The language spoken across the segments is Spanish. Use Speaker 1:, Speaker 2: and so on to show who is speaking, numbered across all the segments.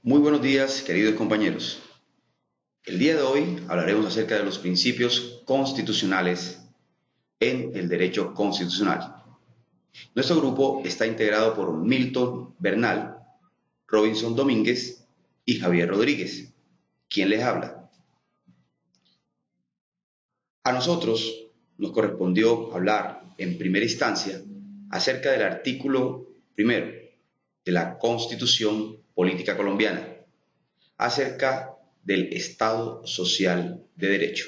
Speaker 1: Muy buenos días, queridos compañeros. El día de hoy hablaremos acerca de los principios constitucionales en el derecho constitucional. Nuestro grupo está integrado por Milton Bernal, Robinson Domínguez y Javier Rodríguez. ¿Quién les habla? A nosotros nos correspondió hablar en primera instancia acerca del artículo primero de la Constitución Política Colombiana, acerca del Estado Social de Derecho.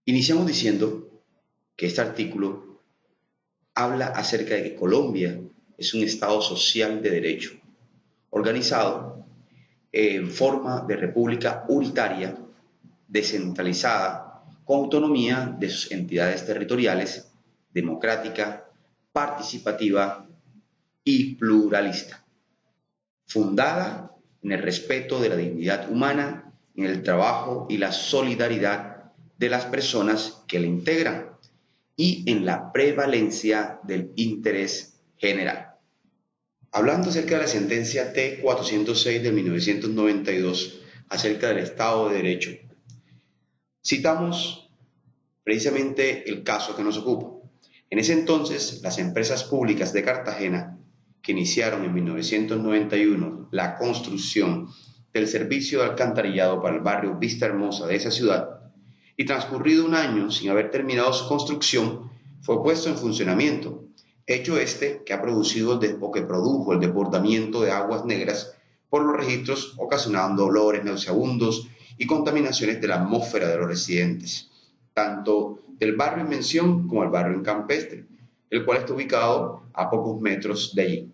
Speaker 1: Iniciamos diciendo que este artículo habla acerca de que Colombia es un Estado social de derecho, organizado en forma de república unitaria, descentralizada, con autonomía de sus entidades territoriales, democrática, participativa y pluralista, fundada en el respeto de la dignidad humana, en el trabajo y la solidaridad de las personas que la integran y en la prevalencia del interés general. Hablando acerca de la sentencia T-406 de 1992 acerca del Estado de Derecho, citamos precisamente el caso que nos ocupa. En ese entonces, las empresas públicas de Cartagena, que iniciaron en 1991 la construcción del servicio de alcantarillado para el barrio Vista Hermosa de esa ciudad, y transcurrido un año sin haber terminado su construcción, fue puesto en funcionamiento, hecho este que ha producido o que produjo el desbordamiento de aguas negras por los registros, ocasionando olores nauseabundos y contaminaciones de la atmósfera de los residentes, tanto del barrio en mención como el barrio en Campestre, el cual está ubicado a pocos metros de allí.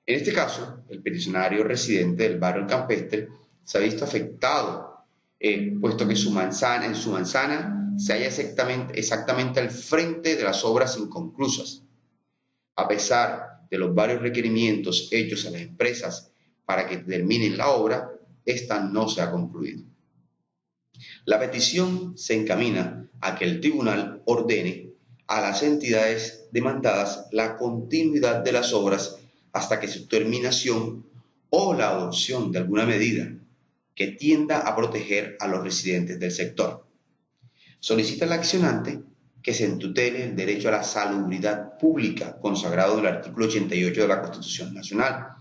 Speaker 1: En este caso, el peticionario residente del barrio Campestre se ha visto afectado, puesto que en su manzana se halla exactamente al frente de las obras inconclusas. A pesar de los varios requerimientos hechos a las empresas para que terminen la obra, esta no se ha concluido. La petición se encamina a que el tribunal ordene a las entidades demandadas la continuidad de las obras hasta que su terminación o la adopción de alguna medida que tienda a proteger a los residentes del sector. Solicita al accionante que se entutele el derecho a la salubridad pública consagrado en el artículo 88 de la Constitución Nacional.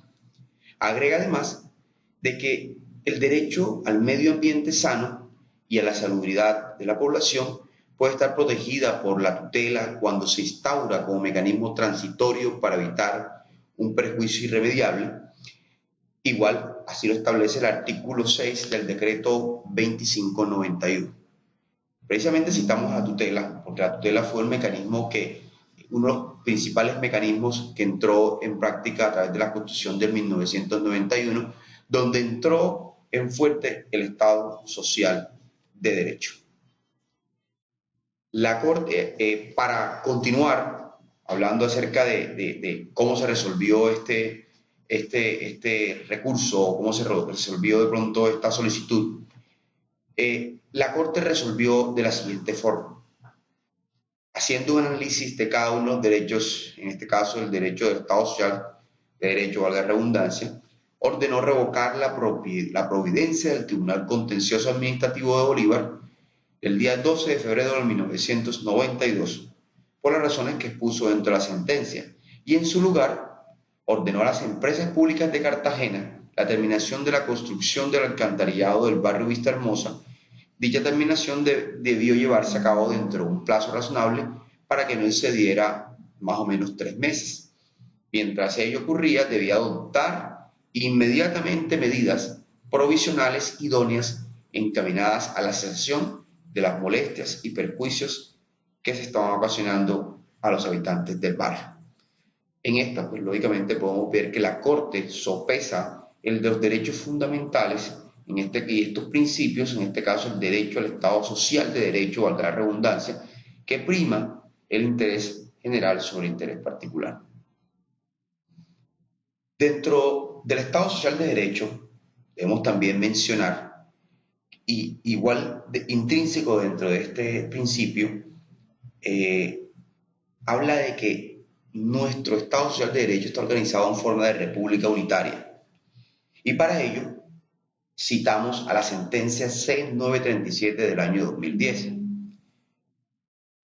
Speaker 1: Agrega además de que el derecho al medio ambiente sano y a la salubridad de la población puede estar protegida por la tutela cuando se instaura como mecanismo transitorio para evitar un perjuicio irremediable. Igual, así lo establece el artículo 6 del decreto 2591. Precisamente citamos a la tutela, porque la tutela fue uno de los principales mecanismos que entró en práctica a través de la Constitución de 1991, donde entró en fuerte el Estado social de derecho. La Corte, para continuar hablando acerca de cómo se resolvió este recurso, cómo se resolvió de pronto esta solicitud, la Corte resolvió de la siguiente forma: haciendo un análisis de cada uno de los derechos, en este caso el derecho del Estado social de derecho, valga la redundancia, ordenó revocar la providencia del Tribunal Contencioso Administrativo de Bolívar el día 12 de febrero de 1992, por las razones que expuso dentro de la sentencia, y en su lugar ordenó a las empresas públicas de Cartagena la terminación de la construcción del alcantarillado del barrio Vista Hermosa. Dicha terminación debió llevarse a cabo dentro de un plazo razonable para que no excediera más o menos 3 meses. Mientras ello ocurría, debía adoptar inmediatamente medidas provisionales idóneas encaminadas a la cesación de las molestias y perjuicios que se estaban ocasionando a los habitantes del barrio. En esta, pues lógicamente podemos ver que la Corte sopesa el de los derechos fundamentales y estos principios, en este caso el derecho al Estado social de derecho, valga la redundancia, que prima el interés general sobre el interés particular. Dentro del Estado social de derecho, debemos también mencionar, y igual intrínseco dentro de este principio, habla de que nuestro Estado social de derecho está organizado en forma de república unitaria, Y para ello citamos a la sentencia C937 del año 2010.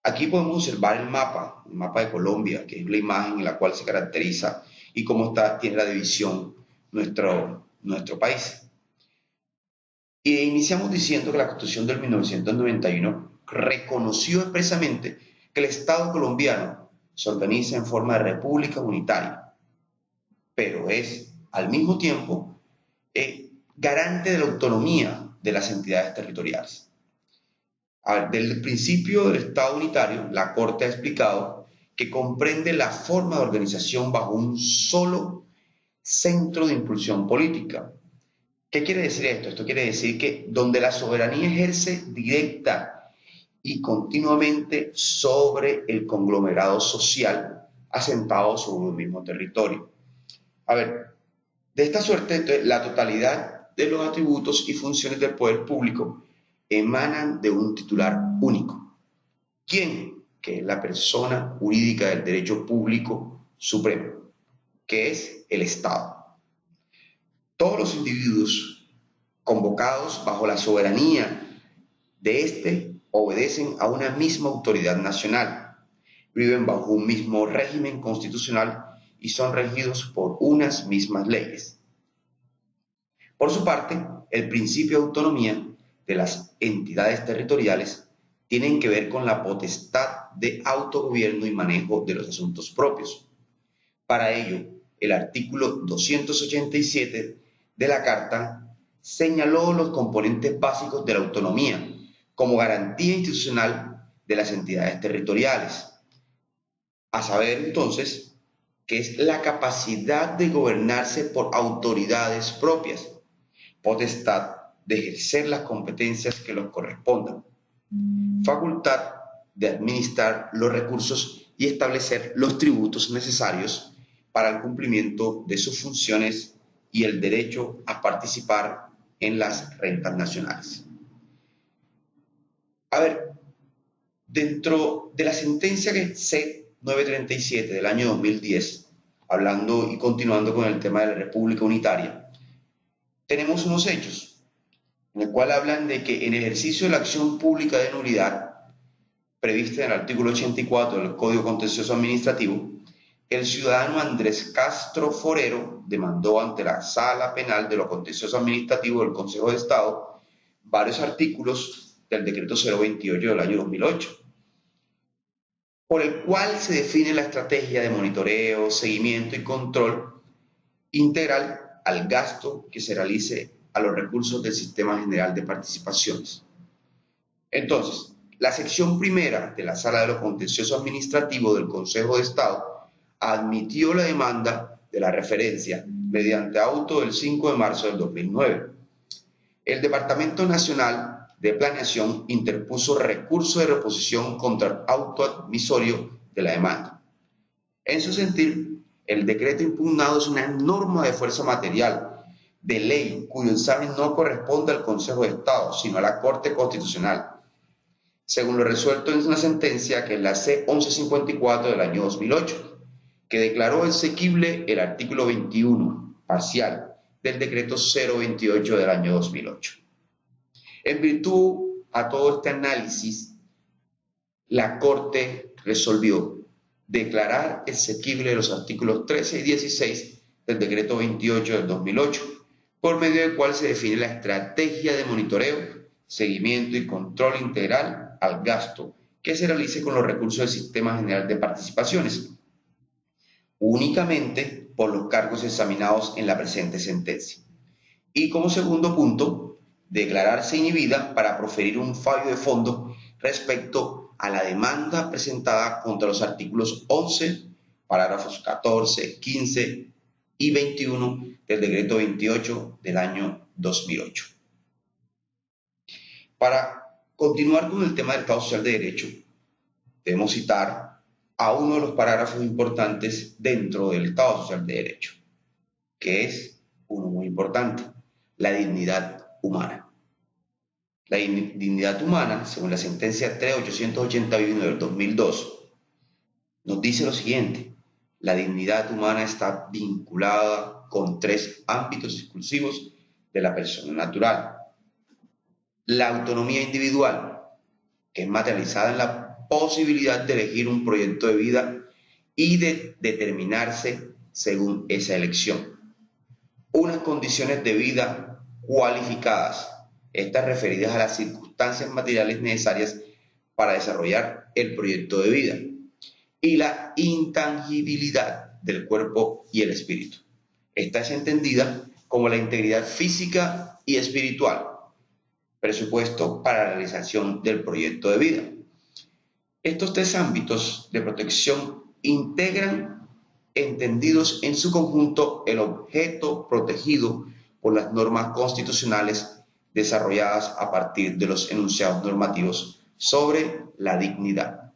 Speaker 1: Aquí podemos observar el mapa de Colombia, que es la imagen en la cual se caracteriza y cómo tiene la división nuestro país. Y iniciamos diciendo que la Constitución del 1991 reconoció expresamente que el Estado colombiano se organiza en forma de república unitaria, pero es al mismo tiempo garante de la autonomía de las entidades territoriales. A ver, desde el principio del Estado unitario, la Corte ha explicado que comprende la forma de organización bajo un solo centro de impulsión política. ¿Qué quiere decir esto? Esto quiere decir que donde la soberanía ejerce directa y continuamente sobre el conglomerado social asentado sobre un mismo territorio. A ver, de esta suerte, la totalidad de los atributos y funciones del poder público emanan de un titular único. ¿Quién? Que es la persona jurídica del derecho público supremo, que es el Estado. Todos los individuos convocados bajo la soberanía de éste obedecen a una misma autoridad nacional, viven bajo un mismo régimen constitucional y son regidos por unas mismas leyes. Por su parte, el principio de autonomía de las entidades territoriales tiene que ver con la potestad de autogobierno y manejo de los asuntos propios. Para ello, el artículo 287 de la Carta señaló los componentes básicos de la autonomía como garantía institucional de las entidades territoriales, a saber entonces que es la capacidad de gobernarse por autoridades propias, potestad de ejercer las competencias que les correspondan, facultad de administrar los recursos y establecer los tributos necesarios para el cumplimiento de sus funciones y el derecho a participar en las rentas nacionales. A ver, dentro de la sentencia C937 del año 2010, hablando y continuando con el tema de la República Unitaria, tenemos unos hechos en el cual hablan de que en ejercicio de la acción pública de nulidad prevista en el artículo 84 del Código Contencioso Administrativo, el ciudadano Andrés Castro Forero demandó ante la Sala Penal de lo Contencioso Administrativo del Consejo de Estado varios artículos del Decreto 028 del año 2008, por el cual se define la estrategia de monitoreo, seguimiento y control integral al gasto que se realice a los recursos del Sistema General de Participaciones. Entonces, la sección primera de la Sala de lo Contencioso Administrativo del Consejo de Estado admitió la demanda de la referencia mediante auto del 5 de marzo del 2009. El Departamento Nacional de Planeación interpuso recurso de reposición contra el auto admisorio de la demanda. En su sentir, el decreto impugnado es una norma de fuerza material, de ley, cuyo examen no corresponde al Consejo de Estado, sino a la Corte Constitucional, según lo resuelto en una sentencia que es la C1154 del año 2008, que declaró exequible el artículo 21, parcial, del decreto 028 del año 2008. En virtud a todo este análisis, la Corte resolvió declarar exequible los artículos 13 y 16 del decreto 28 del 2008, por medio del cual se define la estrategia de monitoreo, seguimiento y control integral al gasto que se realice con los recursos del Sistema General de Participaciones, únicamente por los cargos examinados en la presente sentencia. Y como segundo punto, declararse inhibida para proferir un fallo de fondo respecto a la demanda presentada contra los artículos 11, parágrafos 14, 15 y 21 del decreto 28 del año 2008. Para continuar con el tema del Estado Social de Derecho, debemos citar a uno de los parágrafos importantes dentro del Estado Social de Derecho, que es uno muy importante: la dignidad humana. La dignidad humana, según la sentencia 3881 del 2002, nos dice lo siguiente: La dignidad humana está vinculada con tres ámbitos exclusivos de la persona natural. La autonomía individual, que es materializada en la posibilidad de elegir un proyecto de vida y de determinarse según esa elección. Unas condiciones de vida cualificadas, estas referidas a las circunstancias materiales necesarias para desarrollar el proyecto de vida, y la intangibilidad del cuerpo y el espíritu. Esta es entendida como la integridad física y espiritual, presupuesto para la realización del proyecto de vida. Estos tres ámbitos de protección integran, entendidos en su conjunto, el objeto protegido por las normas constitucionales desarrolladas a partir de los enunciados normativos sobre la dignidad.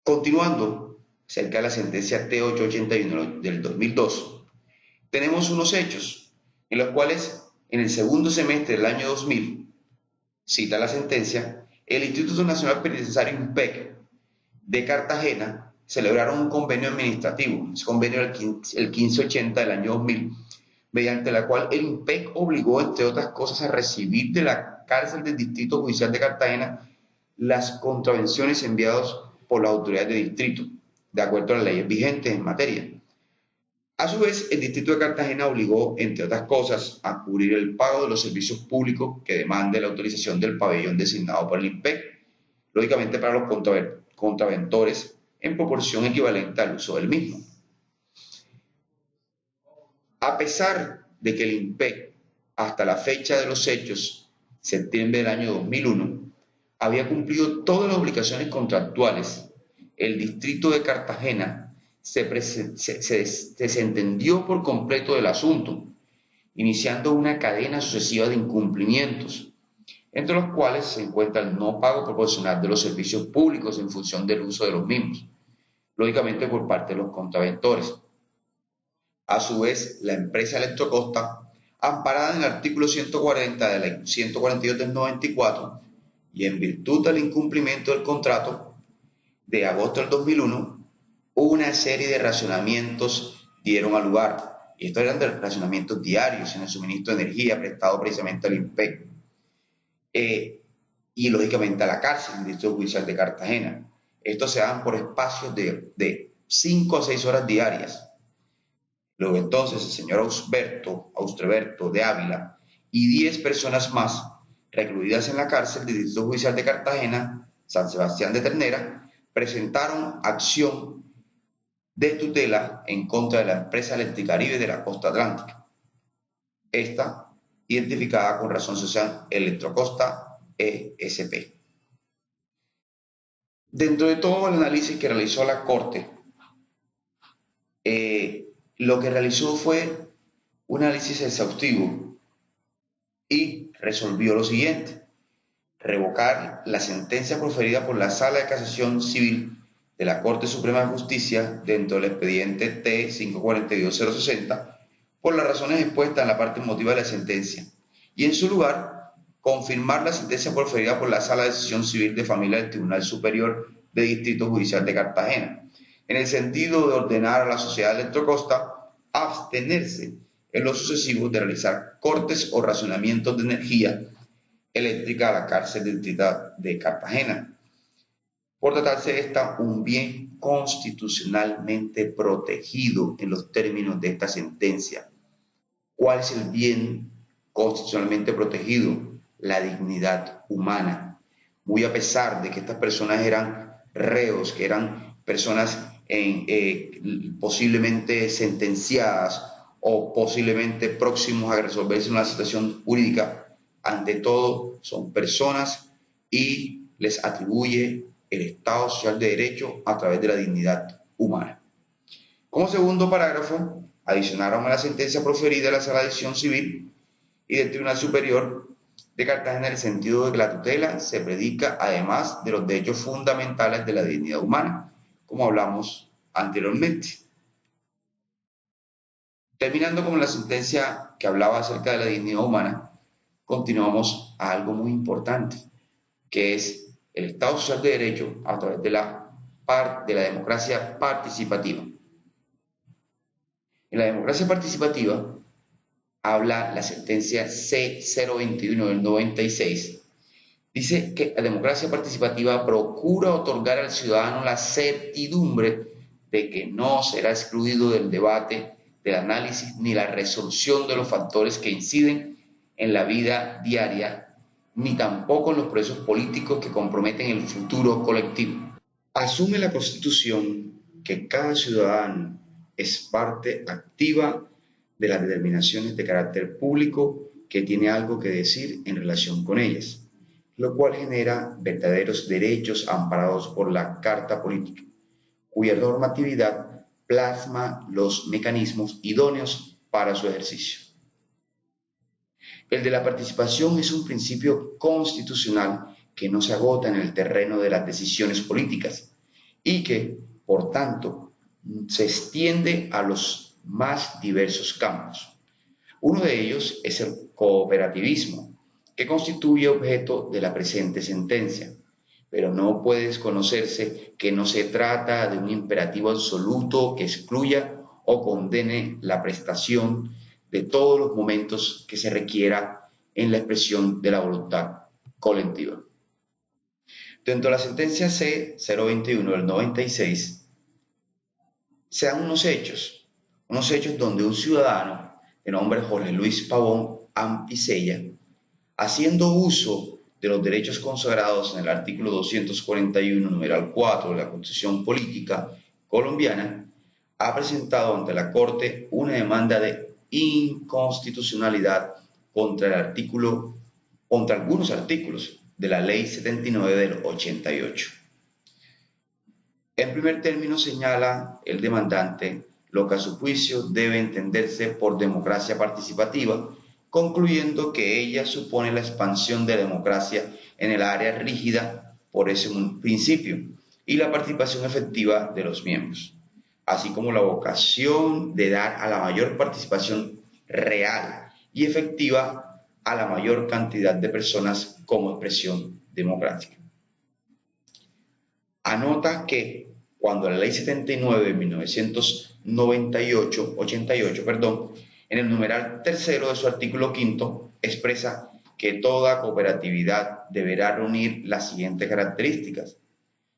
Speaker 1: Continuando, cerca de la sentencia T881 del 2002, tenemos unos hechos en los cuales en el segundo semestre del año 2000, cita la sentencia, el Instituto Nacional Penitenciario INPEC de Cartagena celebraron un convenio administrativo, ese convenio el 1580 del año 2000, mediante la cual el INPEC obligó, entre otras cosas, a recibir de la cárcel del Distrito Judicial de Cartagena las contravenciones enviadas por las autoridades de distrito, de acuerdo a las leyes vigentes en materia. A su vez, el Distrito de Cartagena obligó, entre otras cosas, a cubrir el pago de los servicios públicos que demande la autorización del pabellón designado por el INPEC, lógicamente para los contraventores, en proporción equivalente al uso del mismo. A pesar de que el INPEC, hasta la fecha de los hechos, septiembre del año 2001, había cumplido todas las obligaciones contractuales, el Distrito de Cartagena se desentendió por completo del asunto, iniciando una cadena sucesiva de incumplimientos, entre los cuales se encuentra el no pago proporcional de los servicios públicos en función del uso de los mismos, lógicamente por parte de los contraventores. A su vez, la empresa Electrocosta, amparada en el artículo 140 de la ley 142 del 94 y en virtud del incumplimiento del contrato de agosto del 2001, una serie de racionamientos dieron al lugar, y estos eran de racionamientos diarios en el suministro de energía prestado precisamente al INPEC y lógicamente a la cárcel del Distrito Judicial de Cartagena. Estos se dan por espacios de 5 a 6 horas diarias. Luego entonces el señor Austreberto de Ávila y 10 personas más recluidas en la cárcel del Distrito Judicial de Cartagena, San Sebastián de Ternera, presentaron acción de tutela en contra de la empresa Electricaribe de la Costa Atlántica. Esta, identificada con razón social Electrocosta ESP. Dentro de todo el análisis que realizó la Corte, lo que realizó fue un análisis exhaustivo y resolvió lo siguiente: revocar la sentencia proferida por la Sala de Casación Civil de la Corte Suprema de Justicia dentro del expediente T542060 por las razones expuestas en la parte motiva de la sentencia, y en su lugar confirmar la sentencia proferida por la Sala de Decisión Civil de Familia del Tribunal Superior de Distrito Judicial de Cartagena, en el sentido de ordenar a la sociedad Electrocosta abstenerse en lo sucesivo de realizar cortes o racionamientos de energía eléctrica a la cárcel del Distrito de Cartagena, por tratarse de esta un bien constitucionalmente protegido en los términos de esta sentencia. ¿Cuál es el bien constitucionalmente protegido? La dignidad humana. Muy a pesar de que estas personas eran reos, que eran personas posiblemente sentenciadas o posiblemente próximos a resolverse una situación jurídica, ante todo son personas y les atribuye el Estado Social de Derecho a través de la dignidad humana. Como segundo parágrafo, adicionaron a la sentencia proferida de la Sala de Decisión Civil y del Tribunal Superior de Cartagena en el sentido de que la tutela se predica además de los derechos fundamentales de la dignidad humana, como hablamos anteriormente. Terminando con la sentencia que hablaba acerca de la dignidad humana, continuamos a algo muy importante, que es el Estado Social de Derecho a través de la de la democracia participativa. En la democracia participativa habla la sentencia C021 del 96. Dice que la democracia participativa procura otorgar al ciudadano la certidumbre de que no será excluido del debate, del análisis ni la resolución de los factores que inciden en la vida diaria, ni tampoco en los procesos políticos que comprometen el futuro colectivo. Asume la Constitución que cada ciudadano es parte activa de las determinaciones de carácter público que tiene algo que decir en relación con ellas, lo cual genera verdaderos derechos amparados por la Carta Política, cuya normatividad plasma los mecanismos idóneos para su ejercicio. El de la participación es un principio constitucional que no se agota en el terreno de las decisiones políticas y que, por tanto, se extiende a los más diversos campos. Uno de ellos es el cooperativismo, que constituye objeto de la presente sentencia, pero no puede desconocerse que no se trata de un imperativo absoluto que excluya o condene la prestación de todos los momentos que se requiera en la expresión de la voluntad colectiva. Dentro de la sentencia C021 del 96, se dan unos hechos donde un ciudadano de nombre Jorge Luis Pavón Ampicella, haciendo uso de los derechos consagrados en el artículo 241, numeral 4 de la Constitución Política colombiana, ha presentado ante la Corte una demanda de inconstitucionalidad contra algunos artículos de la Ley 79 del 88. En primer término señala el demandante lo que a su juicio debe entenderse por democracia participativa, concluyendo que ella supone la expansión de la democracia en el área rígida por ese principio y la participación efectiva de los miembros, así como la vocación de dar a la mayor participación real y efectiva a la mayor cantidad de personas como expresión democrática. Anota que cuando la Ley 79 de 1988, en el numeral tercero de su artículo quinto, expresa que toda cooperatividad deberá reunir las siguientes características: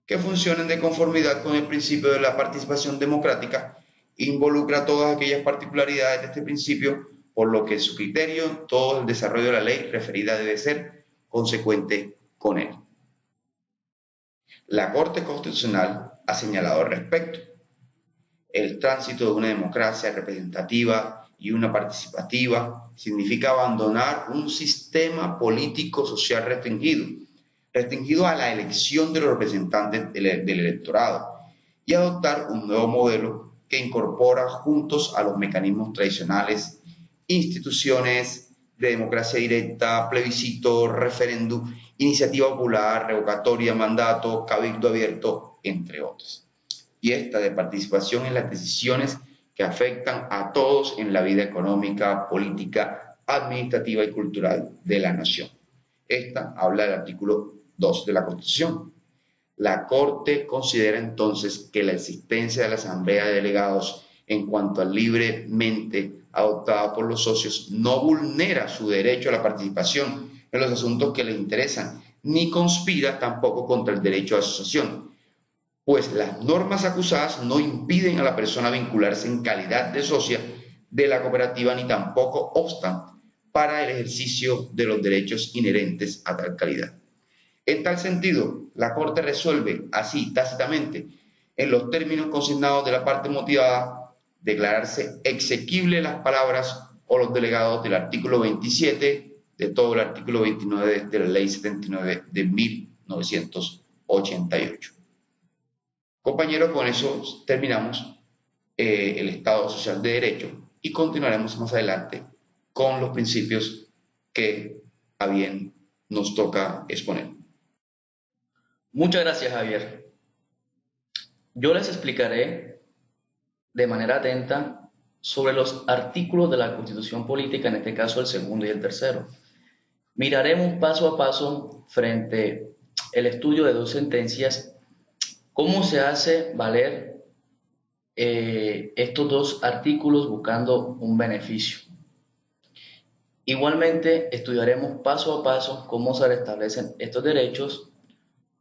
Speaker 1: que funcionen de conformidad con el principio de la participación democrática, involucra todas aquellas particularidades de este principio, por lo que su criterio, todo el desarrollo de la ley referida debe ser consecuente con él. La Corte Constitucional ha señalado al respecto: el tránsito de una democracia representativa y una participativa significa abandonar un sistema político-social restringido a la elección de los representantes del electorado, y adoptar un nuevo modelo que incorpora juntos a los mecanismos tradicionales, instituciones de democracia directa, plebiscito, referéndum, iniciativa popular, revocatoria, mandato, cabildo abierto, entre otros. Y esta de participación en las decisiones que afectan a todos en la vida económica, política, administrativa y cultural de la nación. Esta habla del artículo 2 de la Constitución. La Corte considera entonces que la existencia de la Asamblea de Delegados en cuanto a libremente adoptada por los socios no vulnera su derecho a la participación en los asuntos que les interesan, ni conspira tampoco contra el derecho de asociación, pues las normas acusadas no impiden a la persona vincularse en calidad de socia de la cooperativa ni tampoco obstan para el ejercicio de los derechos inherentes a tal calidad. En tal sentido, la Corte resuelve así tácitamente, en los términos consignados de la parte motivada, declararse exequible las palabras o los delegados del artículo 27 de todo el artículo 29 de la Ley 79 de 1988. Compañeros, con eso terminamos el Estado Social de Derecho y continuaremos más adelante con los principios que a bien nos toca exponer.
Speaker 2: Muchas gracias, Javier. Yo les explicaré de manera atenta sobre los artículos de la Constitución Política, en este caso el segundo y el tercero. Miraremos paso a paso frente al estudio de dos sentencias ¿Cómo se hace valer estos dos artículos buscando un beneficio? Igualmente, estudiaremos paso a paso cómo se restablecen estos derechos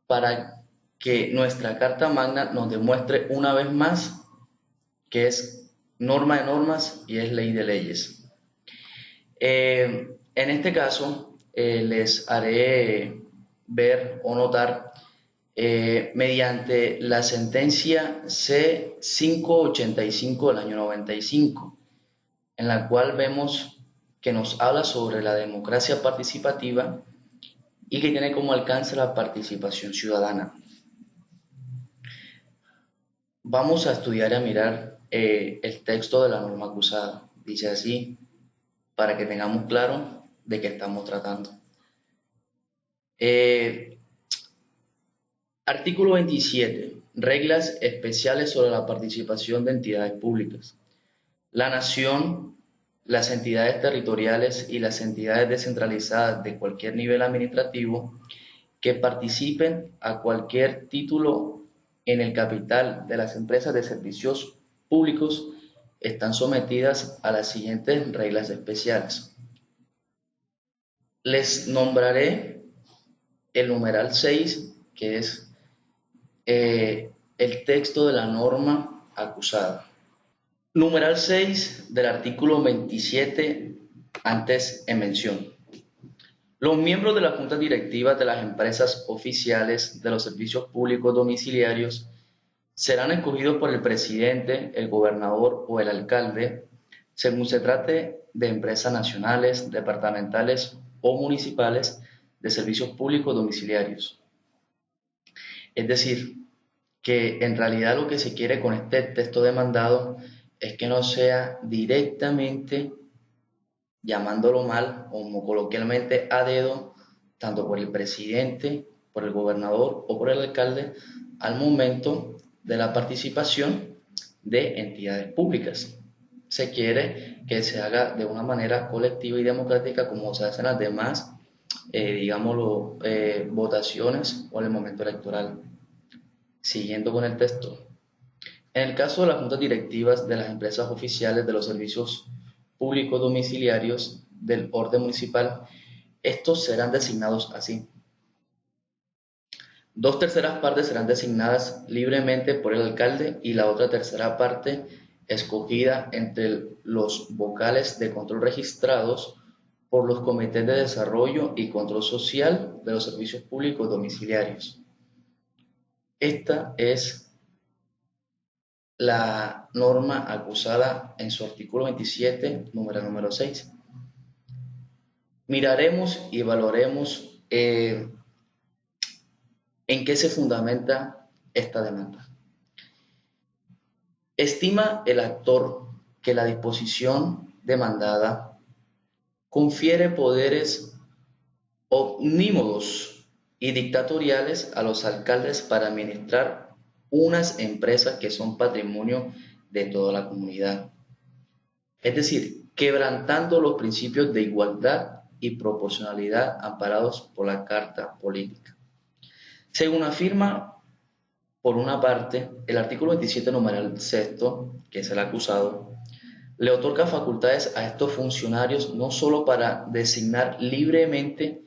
Speaker 2: para que nuestra Carta Magna nos demuestre una vez más que es norma de normas y es ley de leyes. En este caso, les haré ver o notar mediante la sentencia C585 del año 95, en la cual vemos que nos habla sobre la democracia participativa y que tiene como alcance la participación ciudadana. Vamos a estudiar y a mirar el texto de la norma acusada. Dice así, para que tengamos claro de qué estamos tratando. Artículo 27. Reglas especiales sobre la participación de entidades públicas. La nación, las entidades territoriales y las entidades descentralizadas de cualquier nivel administrativo que participen a cualquier título en el capital de las empresas de servicios públicos están sometidas a las siguientes reglas especiales. Les nombraré el numeral 6, que es el texto de la norma acusada. Numeral 6 del artículo 27 antes en mención. Los miembros de la junta directiva de las empresas oficiales de los servicios públicos domiciliarios serán escogidos por el presidente, el gobernador o el alcalde, según se trate de empresas nacionales, departamentales o municipales de servicios públicos domiciliarios. Es decir, que en realidad lo que se quiere con este texto demandado es que no sea directamente, llamándolo mal o coloquialmente a dedo, tanto por el presidente, por el gobernador o por el alcalde, al momento de la participación de entidades públicas. Se quiere que se haga de una manera colectiva y democrática como se hacen las demás, votaciones o en el momento electoral. Siguiendo con el texto. En el caso de las juntas directivas de las empresas oficiales de los servicios públicos domiciliarios del orden municipal, estos serán designados así. 2/3 partes serán designadas libremente por el alcalde y la otra tercera parte escogida entre los vocales de control registrados por los comités de desarrollo y control social de los servicios públicos domiciliarios. Esta es la norma acusada en su artículo 27, número 6. Miraremos y evaluaremos en qué se fundamenta esta demanda. Estima el actor que la disposición demandada confiere poderes omnímodos y dictatoriales a los alcaldes para administrar unas empresas que son patrimonio de toda la comunidad. Es decir, quebrantando los principios de igualdad y proporcionalidad amparados por la Carta Política. Según afirma, por una parte, el artículo 27, numeral 6, que es el acusado, le otorga facultades a estos funcionarios no solo para designar libremente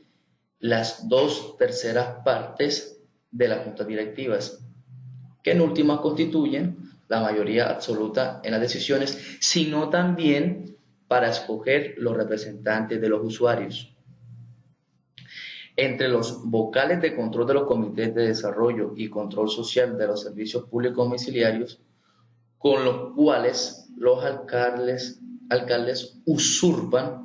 Speaker 2: las 2/3 partes de las juntas directivas, que en últimas constituyen la mayoría absoluta en las decisiones, sino también para escoger los representantes de los usuarios. Entre los vocales de control de los comités de desarrollo y control social de los servicios públicos domiciliarios, con los cuales los alcaldes usurpan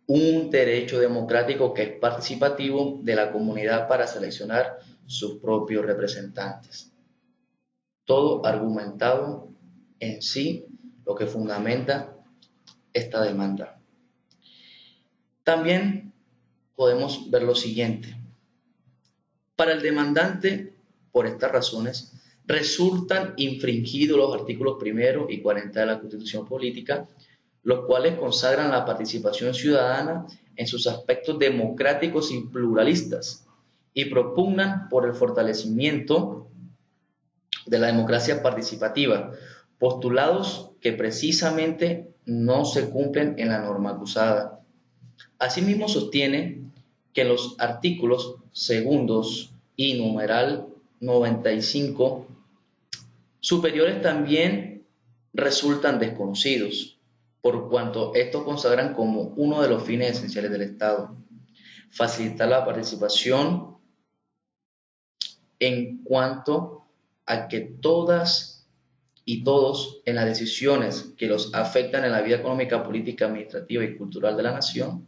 Speaker 2: un derecho democrático que es participativo de la comunidad para seleccionar sus propios representantes. Todo argumentado en sí, lo que fundamenta esta demanda. También podemos ver lo siguiente. Para el demandante, por estas razones, resultan infringidos los artículos 1 y 40 de la Constitución Política, los cuales consagran la participación ciudadana en sus aspectos democráticos y pluralistas y propugnan por el fortalecimiento de la democracia participativa, postulados que precisamente no se cumplen en la norma acusada. Asimismo, sostiene que los artículos segundos y numeral 95 superiores también resultan desconocidos, por cuanto estos consagran como uno de los fines esenciales del Estado facilitar la participación en cuanto a que todas y todos en las decisiones que los afectan en la vida económica, política, administrativa y cultural de la nación,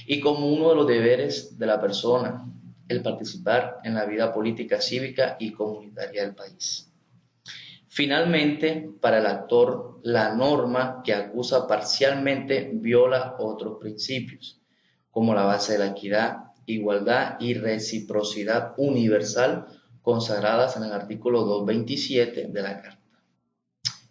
Speaker 2: y como uno de los deberes de la persona, el participar en la vida política, cívica y comunitaria del país. Finalmente, para el actor, la norma que acusa parcialmente viola otros principios, como la base de la equidad, igualdad y reciprocidad universal consagradas en el artículo 227 de la Carta.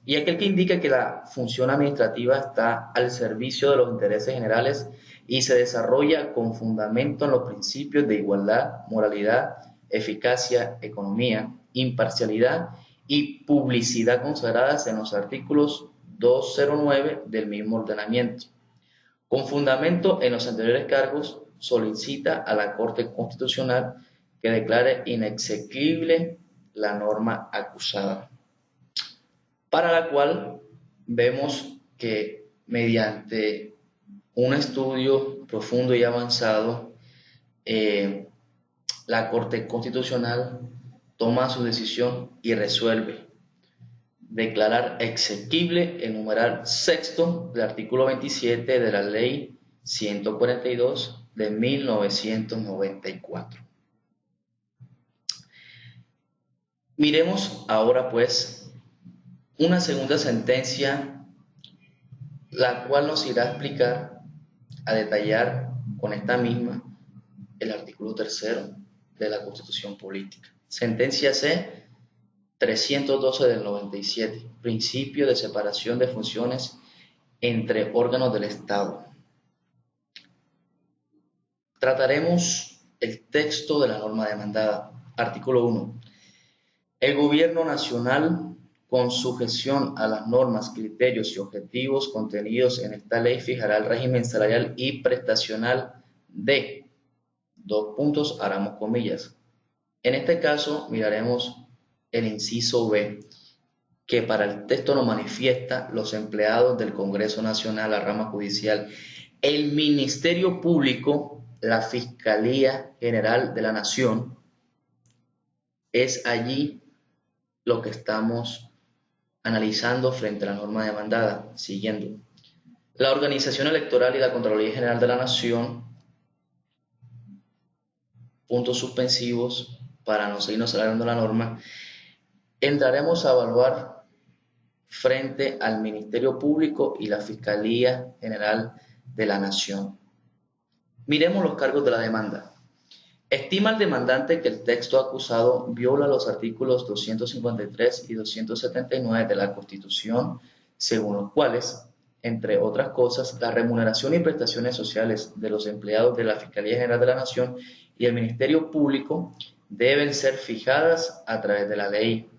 Speaker 2: Y aquel que indica que la función administrativa está al servicio de los intereses generales y se desarrolla con fundamento en los principios de igualdad, moralidad, eficacia, economía, imparcialidad y publicidad consagradas en los artículos 209 del mismo ordenamiento. Con fundamento en los anteriores cargos, solicita a la Corte Constitucional que declare inexequible la norma acusada, para la cual vemos que mediante un estudio profundo y avanzado, la Corte Constitucional toma su decisión y resuelve declarar exequible el numeral sexto del artículo 27 de la Ley 142 de 1994. Miremos ahora pues una segunda sentencia, la cual nos irá a explicar, a detallar con esta misma el artículo tercero de la Constitución Política. Sentencia C 312 del 97, principio de separación de funciones entre órganos del Estado. Trataremos el texto de la norma demandada. Artículo 1. El Gobierno Nacional, con sujeción a las normas, criterios y objetivos contenidos en esta ley, fijará el régimen salarial y prestacional de, abramos comillas. En este caso, miraremos el inciso B, que para el texto nos manifiesta los empleados del Congreso Nacional, la rama judicial, el Ministerio Público, la Fiscalía General de la Nación. Es allí lo que estamos analizando frente a la norma demandada, siguiendo. La Organización Electoral y la Contraloría General de la Nación, puntos suspensivos para no seguirnos alargando la norma. Entraremos a evaluar frente al Ministerio Público y la Fiscalía General de la Nación. Miremos los cargos de la demanda. Estima el demandante que el texto acusado viola los artículos 253 y 279 de la Constitución, según los cuales, entre otras cosas, la remuneración y prestaciones sociales de los empleados de la Fiscalía General de la Nación y el Ministerio Público deben ser fijadas a través de la ley.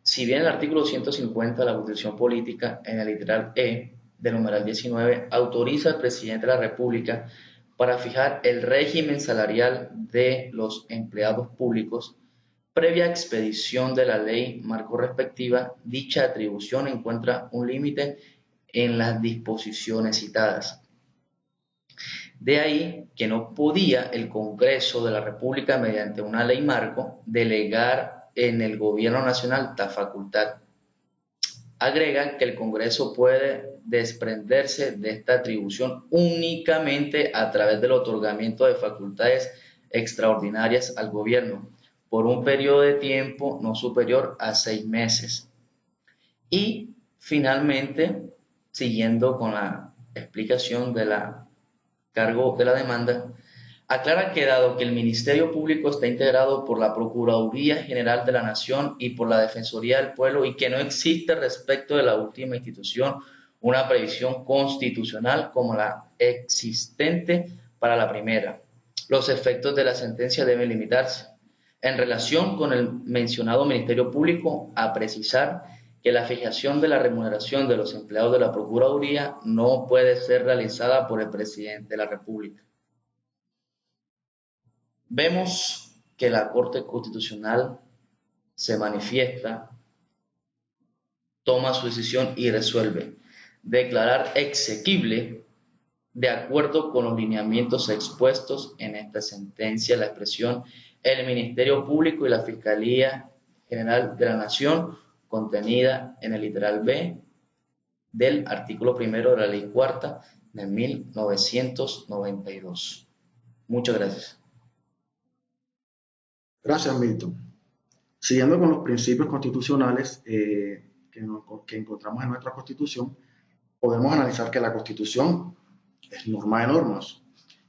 Speaker 2: Si bien el artículo 150 de la Constitución Política, en el literal E del numeral 19, autoriza al presidente de la República para fijar el régimen salarial de los empleados públicos, previa expedición de la ley marco respectiva, dicha atribución encuentra un límite en las disposiciones citadas. De ahí que no podía el Congreso de la República, mediante una ley marco, delegar en el Gobierno Nacional tal facultad. Agrega que el Congreso puede desprenderse de esta atribución únicamente a través del otorgamiento de facultades extraordinarias al Gobierno por un periodo de tiempo no superior a 6 meses. Y finalmente, siguiendo con la explicación de la cargo de la demanda, aclara que dado que el Ministerio Público está integrado por la Procuraduría General de la Nación y por la Defensoría del Pueblo y que no existe respecto de la última institución una previsión constitucional como la existente para la primera, los efectos de la sentencia deben limitarse En relación con el mencionado Ministerio Público, a precisar que la fijación de la remuneración de los empleados de la Procuraduría no puede ser realizada por el Presidente de la República. Vemos que la Corte Constitucional se manifiesta, toma su decisión y resuelve declarar exequible, de acuerdo con los lineamientos expuestos en esta sentencia, la expresión el Ministerio Público y la Fiscalía General de la Nación, contenida en el literal B del artículo primero de la Ley Cuarta de 1992. Muchas gracias.
Speaker 3: Gracias, Milton. Siguiendo con los principios constitucionales que encontramos en nuestra Constitución, podemos analizar que la Constitución es norma de normas.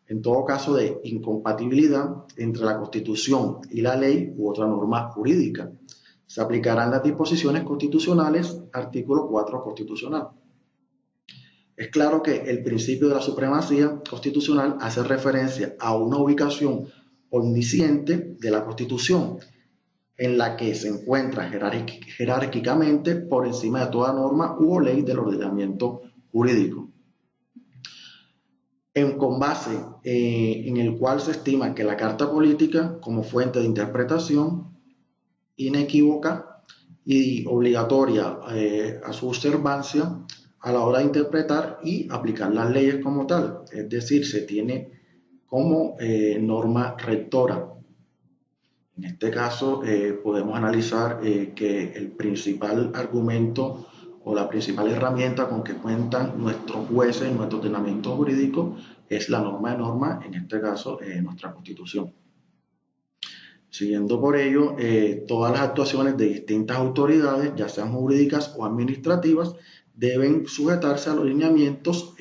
Speaker 3: En todo caso de incompatibilidad entre la Constitución y la ley u otra norma jurídica, se aplicarán las disposiciones constitucionales, artículo 4 constitucional. Es claro que el principio de la supremacía constitucional hace referencia a una ubicación omnisciente de la Constitución, en la que se encuentra jerárquicamente por encima de toda norma u ley del ordenamiento jurídico. Con base en el cual se estima que la Carta Política, como fuente de interpretación inequívoca y obligatoria a su observancia a la hora de interpretar y aplicar las leyes como tal, es decir, se tiene como norma rectora. En este caso podemos analizar que el principal argumento o la principal herramienta con que cuentan nuestros jueces en nuestro ordenamiento jurídico es la norma de normas, en este caso nuestra Constitución. Siguiendo por ello, todas las actuaciones de distintas autoridades, ya sean jurídicas o administrativas, deben sujetarse a los lineamientos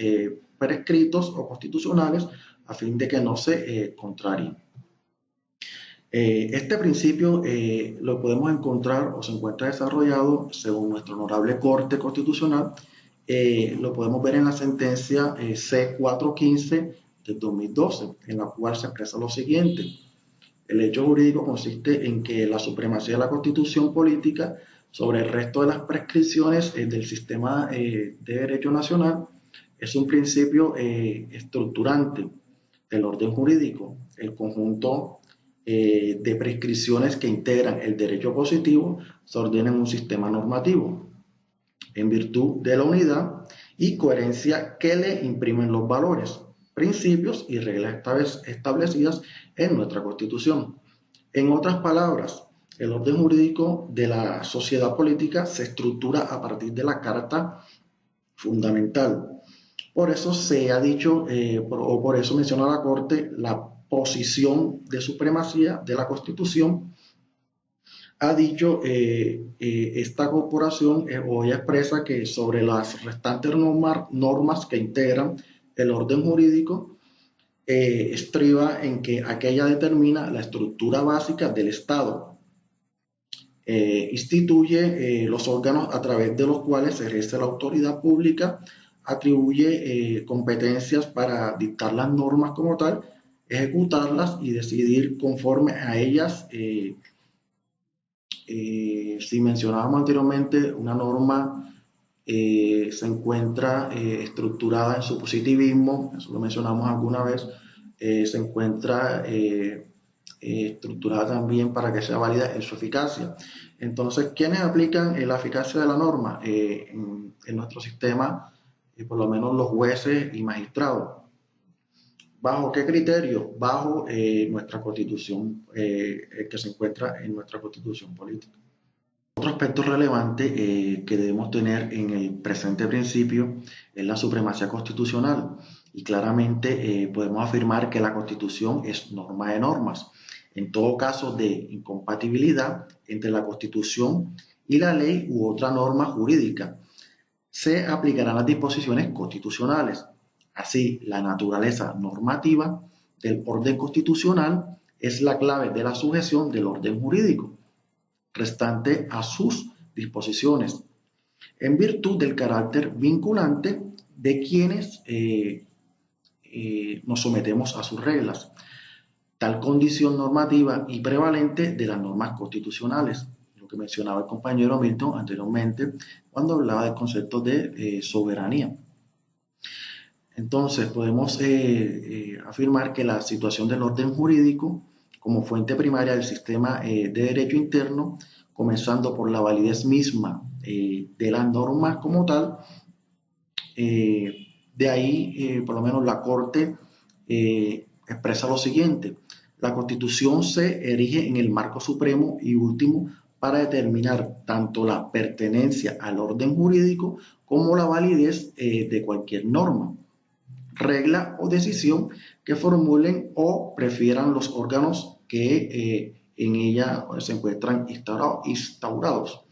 Speaker 3: prescritos o constitucionales a fin de que no se contrarien. Este principio lo podemos encontrar o se encuentra desarrollado según nuestra honorable Corte Constitucional. Lo podemos ver en la sentencia C415 del 2012, en la cual se expresa lo siguiente. El hecho jurídico consiste en que la supremacía de la Constitución política sobre el resto de las prescripciones del sistema de derecho nacional es un principio estructurante del orden jurídico. El conjunto de prescripciones que integran el derecho positivo se ordena en un sistema normativo en virtud de la unidad y coherencia que le imprimen los valores, principios y reglas establecidas en nuestra Constitución. En otras palabras, el orden jurídico de la sociedad política se estructura a partir de la Carta Fundamental. Por eso se ha dicho, o por eso menciona la Corte, la posición de supremacía de la Constitución. Ha dicho esta corporación, o ella expresa que sobre las restantes normas que integran el orden jurídico, estriba en que aquella determina la estructura básica del Estado, instituye los órganos a través de los cuales se ejerce la autoridad pública, atribuye competencias para dictar las normas como tal, ejecutarlas y decidir conforme a ellas. Si mencionábamos anteriormente, una norma se encuentra estructurada en su positivismo, eso lo mencionamos alguna vez, se encuentra estructurada también para que sea válida en su eficacia. Entonces, ¿quiénes aplican la eficacia de la norma? En nuestro sistema, por lo menos los jueces y magistrados. ¿Bajo qué criterio? Bajo nuestra Constitución, que se encuentra en nuestra Constitución política. Otro aspecto relevante que debemos tener en el presente principio es la supremacía constitucional. Y claramente podemos afirmar que la Constitución es norma de normas. En todo caso de incompatibilidad entre la Constitución y la ley u otra norma jurídica, se aplicarán las disposiciones constitucionales. Así, la naturaleza normativa del orden constitucional es la clave de la sujeción del orden jurídico restante a sus disposiciones, en virtud del carácter vinculante de quienes nos sometemos a sus reglas. tal condición normativa y prevalente de las normas constitucionales, lo que mencionaba el compañero Milton anteriormente cuando hablaba del concepto de soberanía. Entonces, podemos afirmar que la situación del orden jurídico como fuente primaria del sistema de derecho interno, comenzando por la validez misma de las normas como tal, de ahí, por lo menos la Corte expresa lo siguiente: la Constitución se erige en el marco supremo y último para determinar tanto la pertenencia al orden jurídico como la validez de cualquier norma, regla o decisión que formulen o prefieran los órganos que en ella se encuentran instaurados.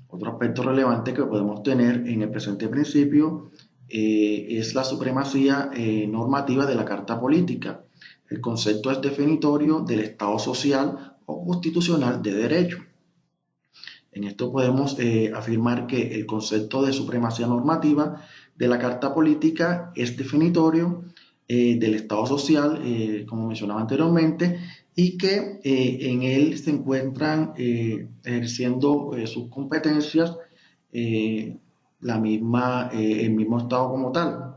Speaker 3: Otro aspecto relevante que podemos tener en el presente principio es la supremacía normativa de la Carta Política. El concepto es definitorio del Estado social o constitucional de derecho. En esto podemos afirmar que el concepto de supremacía normativa de la Carta Política es definitorio del Estado social, como mencionaba anteriormente, y que en él se encuentran ejerciendo sus competencias el mismo Estado como tal.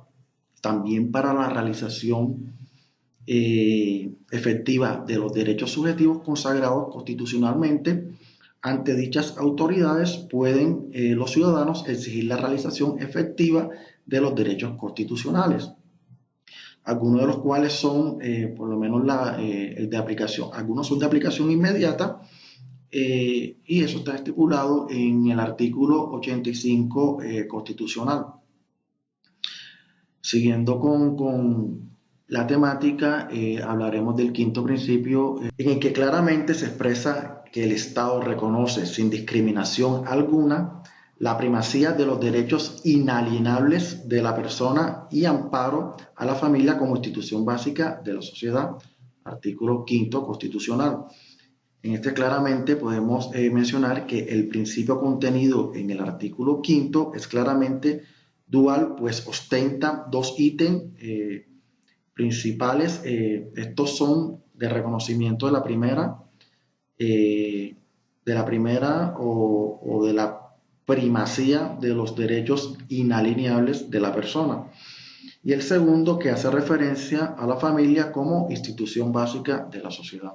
Speaker 3: También para la realización efectiva de los derechos subjetivos consagrados constitucionalmente, ante dichas autoridades pueden los ciudadanos exigir la realización efectiva de los derechos constitucionales, algunos de los cuales son, por lo menos, el de aplicación, algunos son de aplicación inmediata, y eso está estipulado en el artículo 85 constitucional. Siguiendo con la temática, hablaremos del quinto principio, en el que claramente se expresa que el Estado reconoce sin discriminación alguna la primacía de los derechos inalienables de la persona y amparo a la familia como institución básica de la sociedad, artículo quinto constitucional. En este claramente podemos mencionar que el principio contenido en el artículo quinto es claramente dual, pues ostenta dos ítems principales. Estos son de reconocimiento de la primera o de la primacía de los derechos inalienables de la persona, y el segundo, que hace referencia a la familia como institución básica de la sociedad.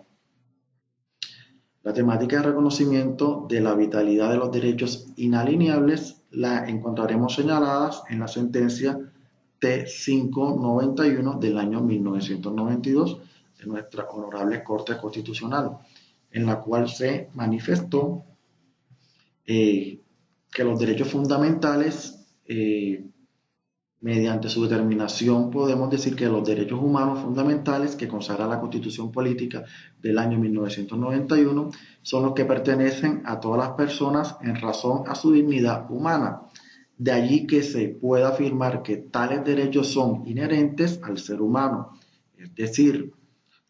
Speaker 3: La temática de reconocimiento de la vitalidad de los derechos inalienables la encontraremos señaladas en la sentencia T591 del año 1992 de nuestra Honorable Corte Constitucional, en la cual se manifestó que los derechos fundamentales, mediante su determinación, podemos decir que los derechos humanos fundamentales que consagra la Constitución Política del año 1991 son los que pertenecen a todas las personas en razón a su dignidad humana. De allí que se pueda afirmar que tales derechos son inherentes al ser humano, es decir,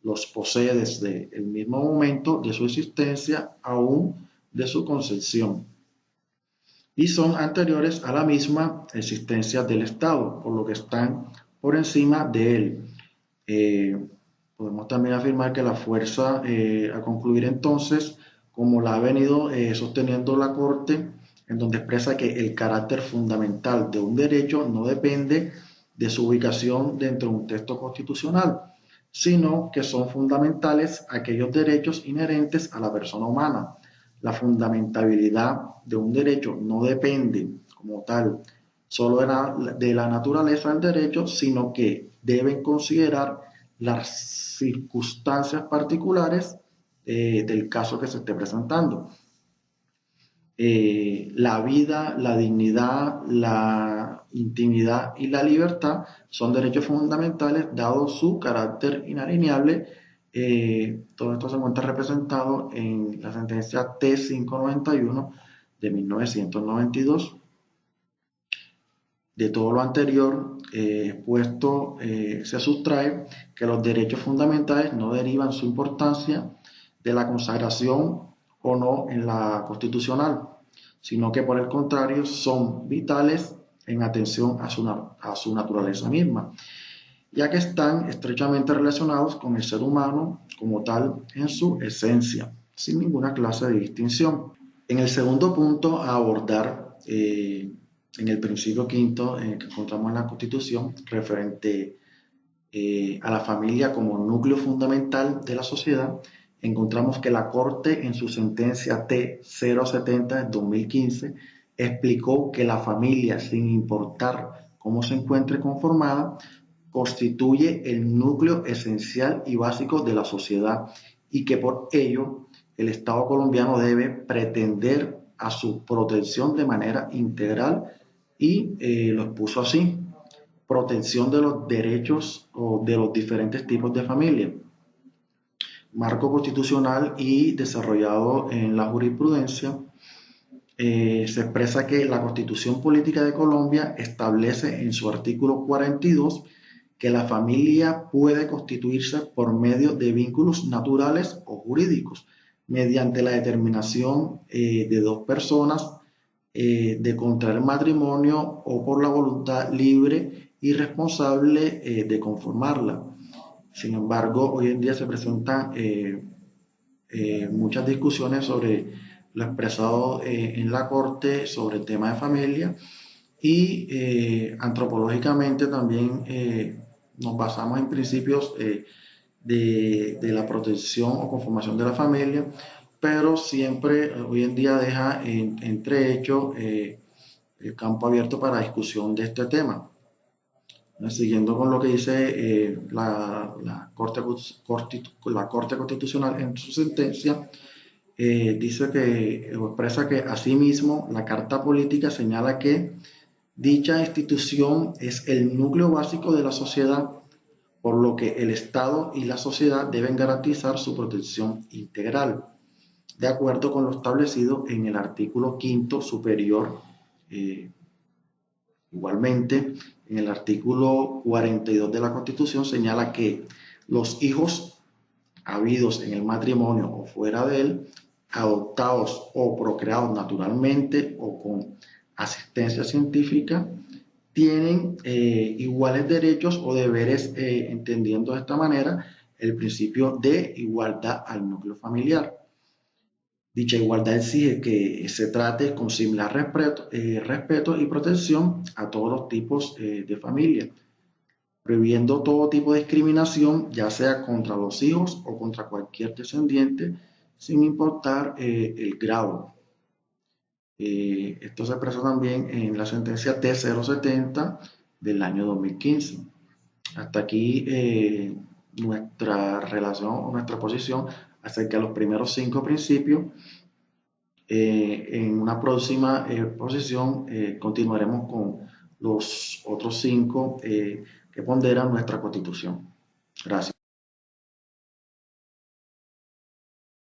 Speaker 3: los posee desde el mismo momento de su existencia, aún de su concepción, y son anteriores a la misma existencia del Estado, por lo que están por encima de él. Podemos también afirmar que la fuerza a concluir entonces, como la ha venido sosteniendo la Corte, en donde expresa que el carácter fundamental de un derecho no depende de su ubicación dentro de un texto constitucional, sino que son fundamentales aquellos derechos inherentes a la persona humana. La fundamentabilidad de un derecho no depende, como tal, solo de la naturaleza del derecho, sino que deben considerar las circunstancias particulares del caso que se esté presentando. La vida, la dignidad, la intimidad y la libertad son derechos fundamentales dado su carácter inalienable. Todo esto se encuentra representado en la sentencia T591 de 1992. De todo lo anterior expuesto, se sustrae que los derechos fundamentales no derivan su importancia de la consagración o no en la constitucional, sino que por el contrario son vitales en atención a su naturaleza misma. ya que están estrechamente relacionados con el ser humano como tal en su esencia, sin ninguna clase de distinción. En el segundo punto a abordar, en el principio quinto que encontramos en la Constitución, referente a la familia como núcleo fundamental de la sociedad, encontramos que la Corte en su sentencia T-070 de 2015 explicó que la familia, sin importar cómo se encuentre conformada, constituye el núcleo esencial y básico de la sociedad y que por ello el Estado colombiano debe pretender a su protección de manera integral y lo expuso así: protección de los derechos o de los diferentes tipos de familia, marco constitucional y desarrollado en la jurisprudencia. Se expresa que la Constitución Política de Colombia establece en su artículo 42 que la familia puede constituirse por medio de vínculos naturales o jurídicos, mediante la determinación de dos personas de contraer matrimonio o por la voluntad libre y responsable de conformarla. Sin embargo, hoy en día se presentan muchas discusiones sobre lo expresado en la Corte sobre el tema de familia y antropológicamente también nos basamos en principios de la protección o conformación de la familia, pero siempre hoy en día deja entrehecho el campo abierto para discusión de este tema. Siguiendo con lo que dice la Corte Constitucional en su sentencia, dice que, o expresa que asimismo la Carta Política señala que dicha institución es el núcleo básico de la sociedad, por lo que el Estado y la sociedad deben garantizar su protección integral, de acuerdo con lo establecido en el artículo quinto superior. Igualmente, en el artículo 42 de la Constitución señala que los hijos habidos en el matrimonio o fuera de él, adoptados o procreados naturalmente o con asistencia científica, tienen iguales derechos o deberes, entendiendo de esta manera el principio de igualdad al núcleo familiar. Dicha igualdad exige que se trate con similar respeto y protección a todos los tipos de familia, prohibiendo todo tipo de discriminación, ya sea contra los hijos o contra cualquier descendiente, sin importar el grado. Esto se expresa también en la sentencia T-070 del año 2015. Hasta aquí nuestra relación o nuestra posición acerca de los primeros 5 principios. En una próxima posición continuaremos con los otros 5 que ponderan nuestra Constitución. Gracias.